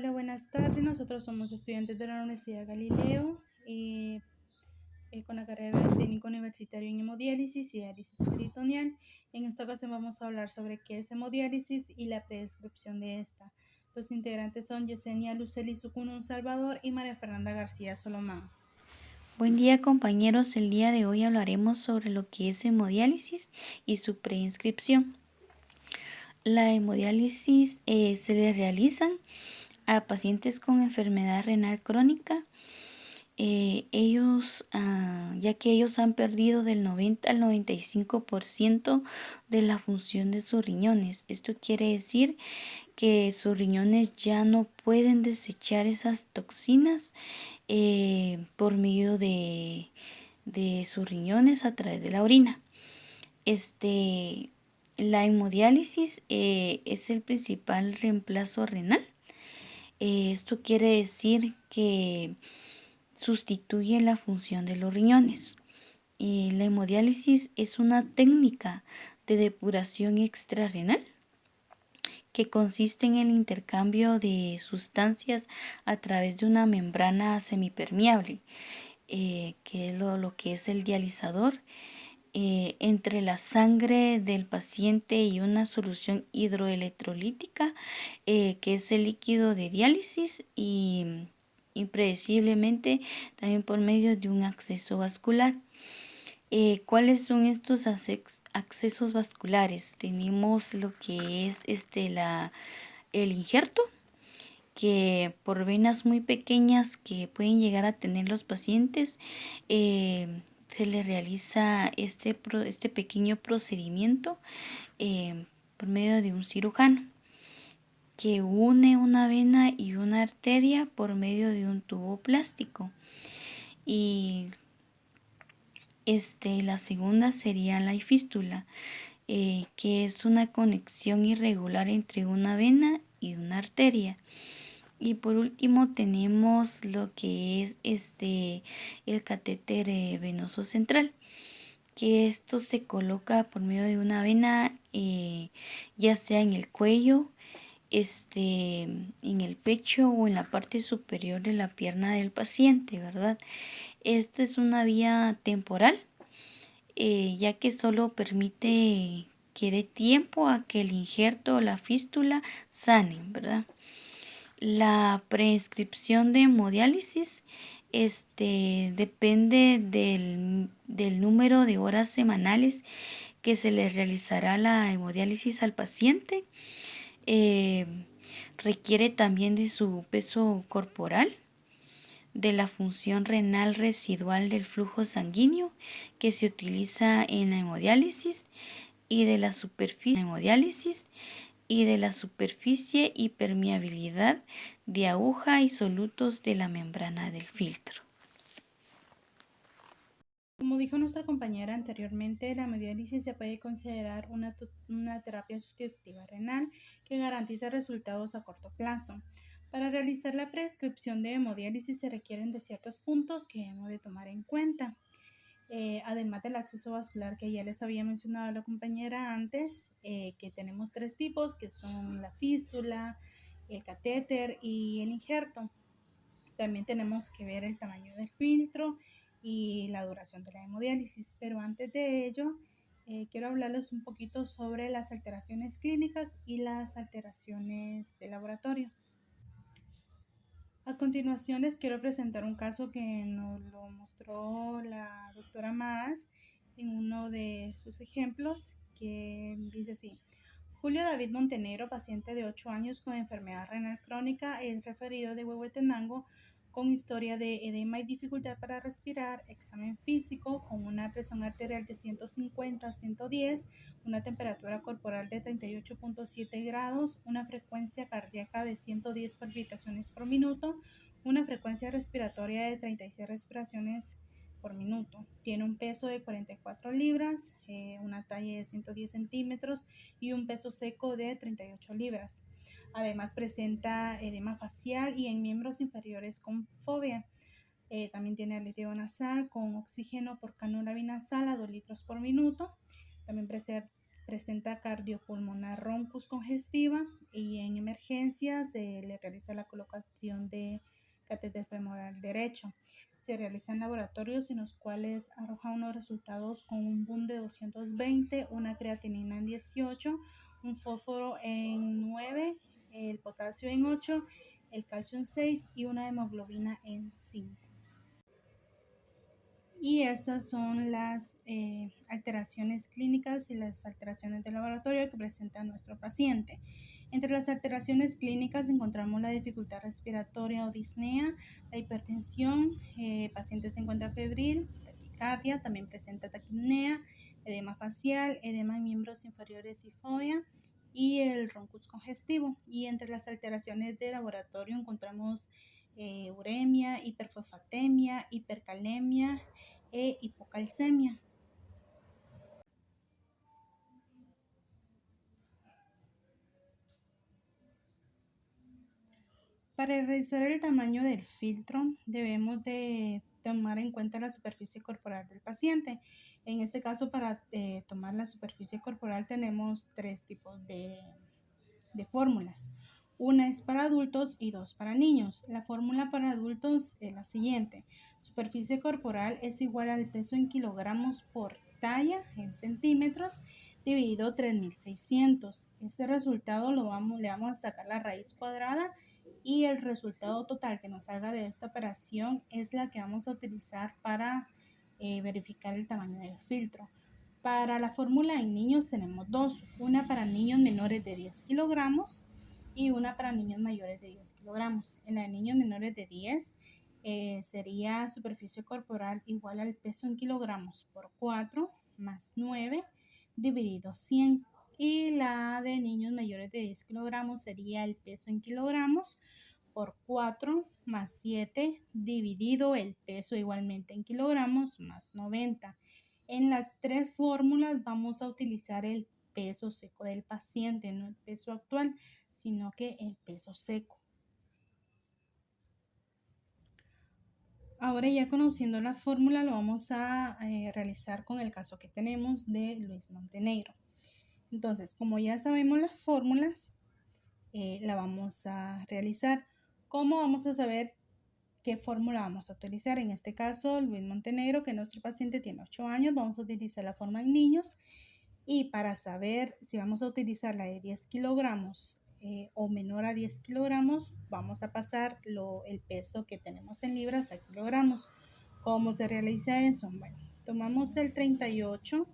Hola, buenas tardes. Nosotros somos estudiantes de la Universidad Galileo y con la carrera de técnico universitario en hemodiálisis y diálisis peritoneal. En esta ocasión vamos a hablar sobre qué es hemodiálisis y la prescripción de esta. Los integrantes son Yesenia Luceli Sucunun Salvador y María Fernanda García Solomán. Buen día compañeros, el día de hoy hablaremos sobre lo que es hemodiálisis y su preinscripción. La hemodiálisis se le realizan a pacientes con enfermedad renal crónica. Ya que ellos han perdido del 90 al 95% de la función de sus riñones. Esto quiere decir que sus riñones ya no pueden desechar esas toxinas por medio de sus riñones a través de la orina. La hemodiálisis es el principal reemplazo renal. Esto quiere decir que sustituye la función de los riñones. La hemodiálisis es una técnica de depuración extrarrenal que consiste en el intercambio de sustancias a través de una membrana semipermeable, que es lo que es el dializador, entre la sangre del paciente y una solución hidroelectrolítica, que es el líquido de diálisis, y impredeciblemente también por medio de un acceso vascular. ¿Cuáles son estos accesos vasculares? Tenemos lo que es el injerto, que por venas muy pequeñas que pueden llegar a tener los pacientes, se le realiza este pequeño procedimiento por medio de un cirujano que une una vena y una arteria por medio de un tubo plástico. Y la segunda sería la fístula, que es una conexión irregular entre una vena y una arteria. Y por último tenemos lo que es el catéter venoso central, que esto se coloca por medio de una vena, ya sea en el cuello, en el pecho o en la parte superior de la pierna del paciente, ¿verdad? Esta es una vía temporal, ya que solo permite que dé tiempo a que el injerto o la fístula sanen, ¿verdad? La prescripción de hemodiálisis depende del número de horas semanales que se le realizará la hemodiálisis al paciente. Requiere también de su peso corporal, de la función renal residual del flujo sanguíneo que se utiliza en la hemodiálisis y de la superficie de hemodiálisis y de la superficie y permeabilidad de aguja y solutos de la membrana del filtro. Como dijo nuestra compañera anteriormente, la hemodiálisis se puede considerar una terapia sustitutiva renal que garantiza resultados a corto plazo. Para realizar la prescripción de hemodiálisis se requieren de ciertos puntos que hemos de tomar en cuenta. Además del acceso vascular que ya les había mencionado la compañera antes, que tenemos tres tipos, que son la fístula, el catéter y el injerto. También tenemos que ver el tamaño del filtro y la duración de la hemodiálisis. Pero antes de ello, quiero hablarles un poquito sobre las alteraciones clínicas y las alteraciones de laboratorio. A continuación les quiero presentar un caso que nos lo mostró la doctora Más en uno de sus ejemplos, que dice así: Julio David Montenegro, paciente de 8 años con enfermedad renal crónica, es referido de Huehuetenango con historia de edema y dificultad para respirar, examen físico con una presión arterial de 150 a 110, una temperatura corporal de 38.7 grados, una frecuencia cardíaca de 110 palpitaciones por minuto, una frecuencia respiratoria de 36 respiraciones por minuto. Tiene un peso de 44 libras, una talla de 110 centímetros y un peso seco de 38 libras. Además presenta edema facial y en miembros inferiores con fobia. También tiene aleteo nasal con oxígeno por cánula binasal a 2 litros por minuto. También presenta cardiopulmonar roncus congestiva y en emergencia se le realiza la colocación de catéter femoral derecho. Se realizan laboratorios en los cuales arroja unos resultados con un BUN de 220, una creatinina en 18, un fósforo en 9, el potasio en 8, el calcio en 6 y una hemoglobina en 5. Y estas son las alteraciones clínicas y las alteraciones de laboratorio que presenta nuestro paciente. Entre las alteraciones clínicas encontramos la dificultad respiratoria o disnea, la hipertensión, el paciente se encuentra febril, taquicardia, también presenta taquipnea, edema facial, edema en miembros inferiores y fobia y el roncus congestivo. Y entre las alteraciones de laboratorio encontramos uremia, hiperfosfatemia, hipercalemia e hipocalcemia. Para realizar el tamaño del filtro debemos de tomar en cuenta la superficie corporal del paciente. En este caso, para tomar la superficie corporal tenemos tres tipos de fórmulas. Una es para adultos y dos para niños. La fórmula para adultos es la siguiente. Superficie corporal es igual al peso en kilogramos por talla en centímetros dividido 3600. Este resultado le vamos a sacar la raíz cuadrada y el resultado total que nos salga de esta operación es la que vamos a utilizar para verificar el tamaño del filtro. Para la fórmula en niños tenemos dos, una para niños menores de 10 kilogramos y una para niños mayores de 10 kilogramos. En la de niños menores de 10 sería superficie corporal igual al peso en kilogramos por 4 más 9 dividido 100. Y la de niños mayores de 10 kilogramos sería el peso en kilogramos por 4 más 7 dividido el peso igualmente en kilogramos más 90. En las tres fórmulas vamos a utilizar el peso seco del paciente, no el peso actual, sino que el peso seco. Ahora ya conociendo la fórmula lo vamos a realizar con el caso que tenemos de Luis Montenegro. Entonces, como ya sabemos las fórmulas, la vamos a realizar. ¿Cómo vamos a saber qué fórmula vamos a utilizar? En este caso, Luis Montenegro, que nuestro paciente tiene 8 años, vamos a utilizar la fórmula en niños. Y para saber si vamos a utilizar la de 10 kilogramos o menor a 10 kilogramos, vamos a pasar el peso que tenemos en libras a kilogramos. ¿Cómo se realiza eso? Bueno, tomamos el 38,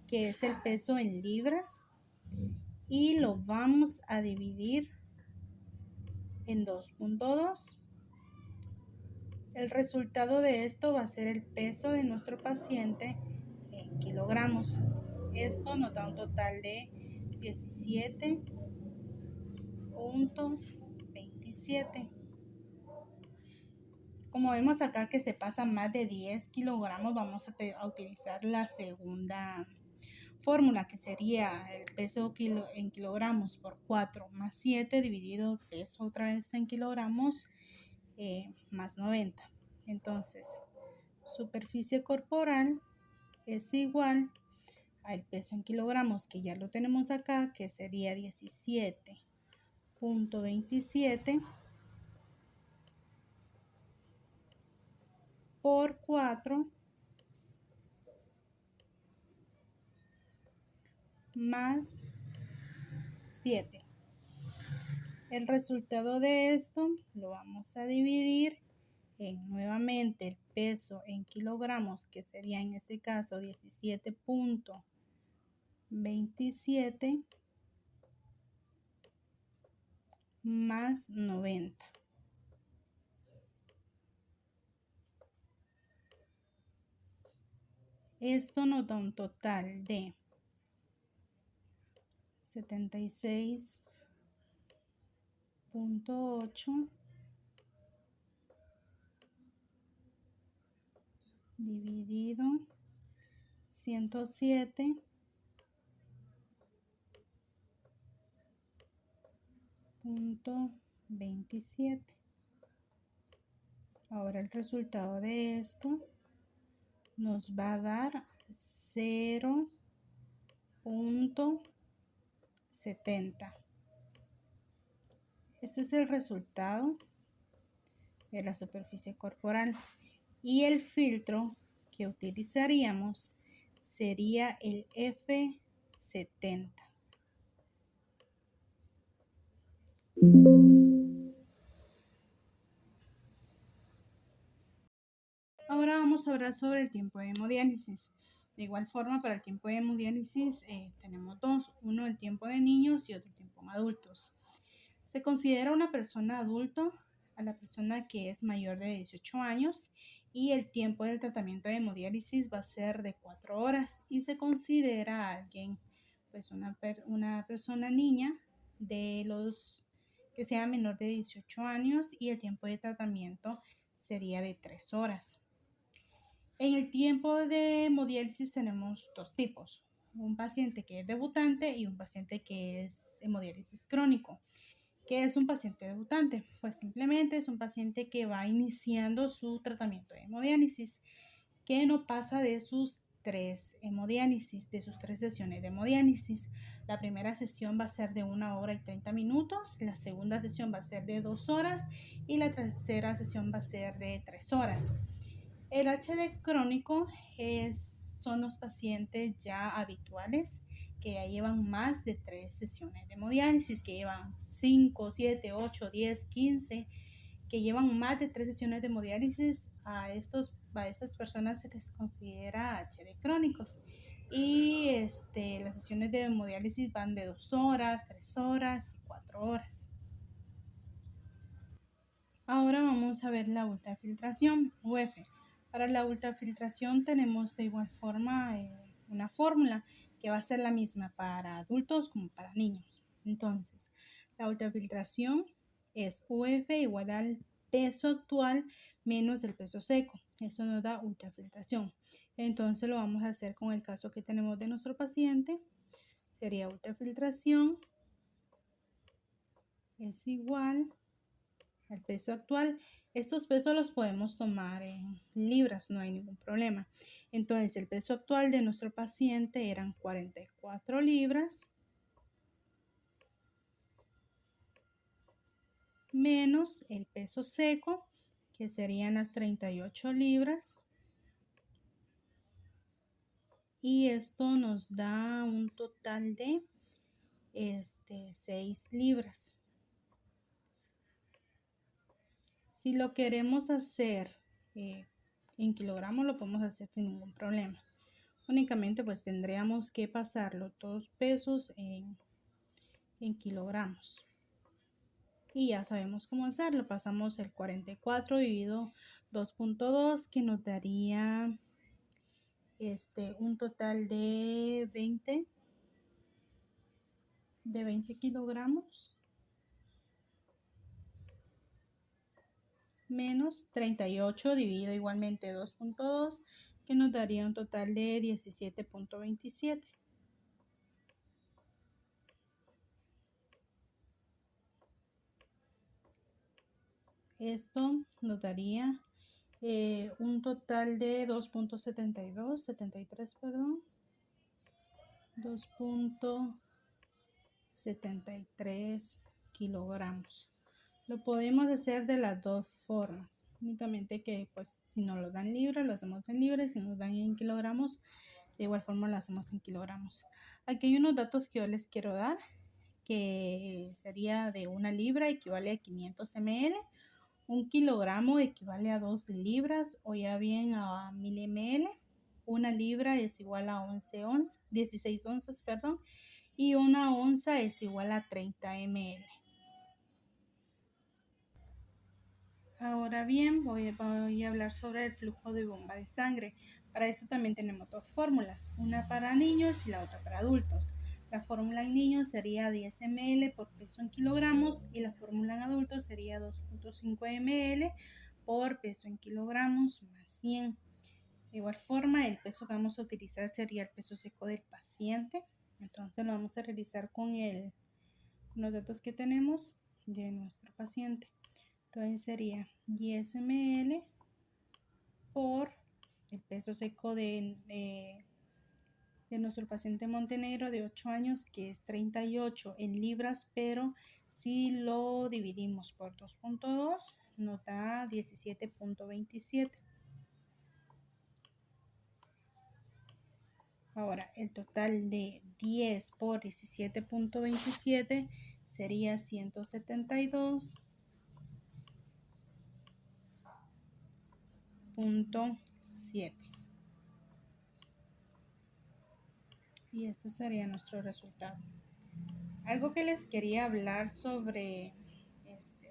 que es el peso en libras, y lo vamos a dividir en 2.2. El resultado de esto va a ser el peso de nuestro paciente en kilogramos. Esto nos da un total de 17.27. Como vemos acá que se pasa más de 10 kilogramos, vamos a utilizar la segunda fórmula, que sería el peso en kilogramos por 4 más 7 dividido el peso otra vez en kilogramos más 90. Entonces, superficie corporal es igual al peso en kilogramos, que ya lo tenemos acá, que sería 17.27 por 4 más 7. El resultado de esto lo vamos a dividir en nuevamente el peso en kilogramos, que sería en este caso 17.27 más 90. Esto nos da un total de 76.8 dividido 107.27. Ahora el resultado de esto nos va a dar 0 0.70. Ese es el resultado de la superficie corporal. Y el filtro que utilizaríamos sería el F70. Ahora vamos a hablar sobre el tiempo de hemodiálisis. De igual forma, para el tiempo de hemodiálisis tenemos dos, uno el tiempo de niños y otro el tiempo en adultos. Se considera una persona adulto a la persona que es mayor de 18 años y el tiempo del tratamiento de hemodiálisis va a ser de 4 horas y se considera a alguien, pues una persona niña de los que sea menor de 18 años y el tiempo de tratamiento sería de 3 horas. En el tiempo de hemodiálisis tenemos dos tipos, un paciente que es debutante y un paciente que es hemodiálisis crónico. ¿Qué es un paciente debutante? Pues simplemente es un paciente que va iniciando su tratamiento de hemodiálisis, que no pasa de sus 3 hemodiálisis, de sus 3 sesiones de hemodiálisis. La primera sesión va a ser de 1 hora y 30 minutos, la segunda sesión va a ser de 2 horas y la tercera sesión va a ser de 3 horas. El HD crónico son los pacientes ya habituales que ya llevan más de 3 sesiones de hemodiálisis, que llevan 5, 7, 8, 10, 15, que llevan más de 3 sesiones de hemodiálisis. A estas personas se les considera HD crónicos. Y las sesiones de hemodiálisis van de 2 horas, 3 horas y 4 horas. Ahora vamos a ver la ultrafiltración, UF. Para la ultrafiltración tenemos de igual forma una fórmula que va a ser la misma para adultos como para niños. Entonces, la ultrafiltración es UF igual al peso actual menos el peso seco. Eso nos da ultrafiltración. Entonces lo vamos a hacer con el caso que tenemos de nuestro paciente. Sería ultrafiltración es igual al peso actual. Estos pesos los podemos tomar en libras, no hay ningún problema. Entonces, el peso actual de nuestro paciente eran 44 libras menos el peso seco, que serían las 38 libras. Y esto nos da un total de 6 libras. Si lo queremos hacer en kilogramos, lo podemos hacer sin ningún problema. Únicamente pues tendríamos que pasar los dos pesos en kilogramos. Y ya sabemos cómo hacerlo. Pasamos el 44 dividido 2.2 que nos daría un total de 20 kilogramos menos 38 dividido igualmente 2.2 que nos daría un total de 17.27. Esto nos daría un total de 2.73, perdón. 2.73 kilogramos. Lo podemos hacer de las dos formas. Únicamente que pues si nos lo dan libras, lo hacemos en libras. Si nos dan en kilogramos, de igual forma lo hacemos en kilogramos. Aquí hay unos datos que yo les quiero dar, que sería de 1 libra equivale a 500 ml. 1 kilogramo equivale a 2 libras o ya bien a 1000 ml. 1 libra es igual a 16 onzas, perdón, y 1 onza es igual a 30 ml. Ahora bien, voy a hablar sobre el flujo de bomba de sangre. Para eso también tenemos dos fórmulas, una para niños y la otra para adultos. La fórmula en niños sería 10 ml por peso en kilogramos y la fórmula en adultos sería 2.5 ml por peso en kilogramos más 100. De igual forma, el peso que vamos a utilizar sería el peso seco del paciente. Entonces lo vamos a realizar con los datos que tenemos de nuestro paciente. Entonces sería 10 ml por el peso seco del de nuestro paciente Montenegro de 8 años, que es 38 en libras, pero si lo dividimos por 2.2 nos da 17.27. Ahora, el total de 10 por 17.27 sería 172.7. Y este sería nuestro resultado. Algo que les quería hablar sobre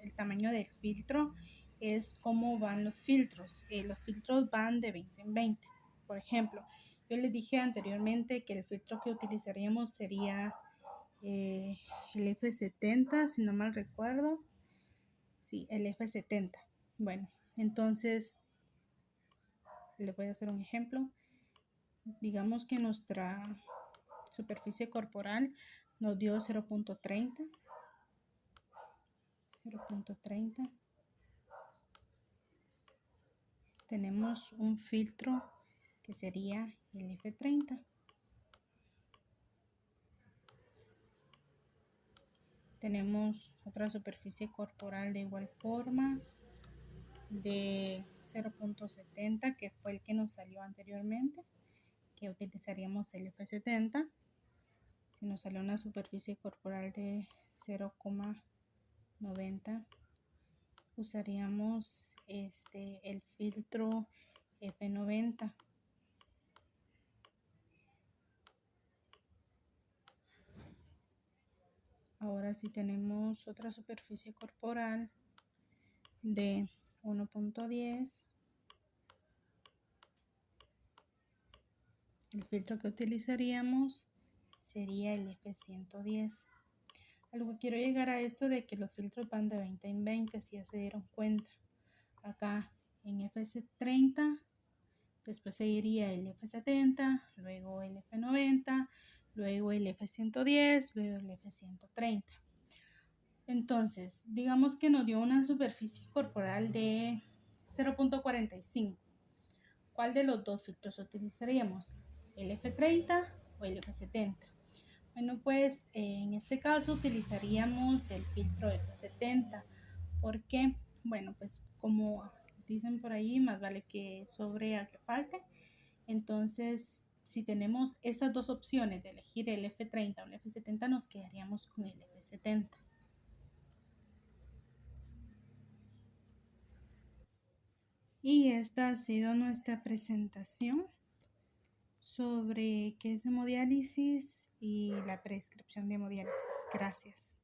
el tamaño del filtro es cómo van los filtros. Los filtros van de 20 en 20. Por ejemplo, yo les dije anteriormente que el filtro que utilizaríamos sería el F70, si no mal recuerdo. Sí, el F70. Bueno, entonces les voy a hacer un ejemplo. Digamos que nuestra superficie corporal nos dio 0.30. Tenemos un filtro que sería el F30. Tenemos otra superficie corporal de igual forma de 0.70, que fue el que nos salió anteriormente, que utilizaríamos el F70. Si nos salió una superficie corporal de 0.90, usaríamos el filtro F90. Ahora si tenemos otra superficie corporal de 1.10, el filtro que utilizaríamos sería el F110. Algo quiero llegar a esto de que los filtros van de 20 en 20, si ya se dieron cuenta. Acá en F30, después seguiría el F70, luego el F90, luego el F110, luego el F130. Entonces, digamos que nos dio una superficie corporal de 0.45. ¿Cuál de los dos filtros utilizaríamos? ¿El F30 o el F70? Bueno, pues en este caso utilizaríamos el filtro F70. ¿Por qué? Bueno, pues como dicen por ahí, más vale que sobre a que falte. Entonces, si tenemos esas dos opciones de elegir el F30 o el F70, nos quedaríamos con el F70. Y esta ha sido nuestra presentación sobre qué es hemodiálisis y la prescripción de hemodiálisis. Gracias.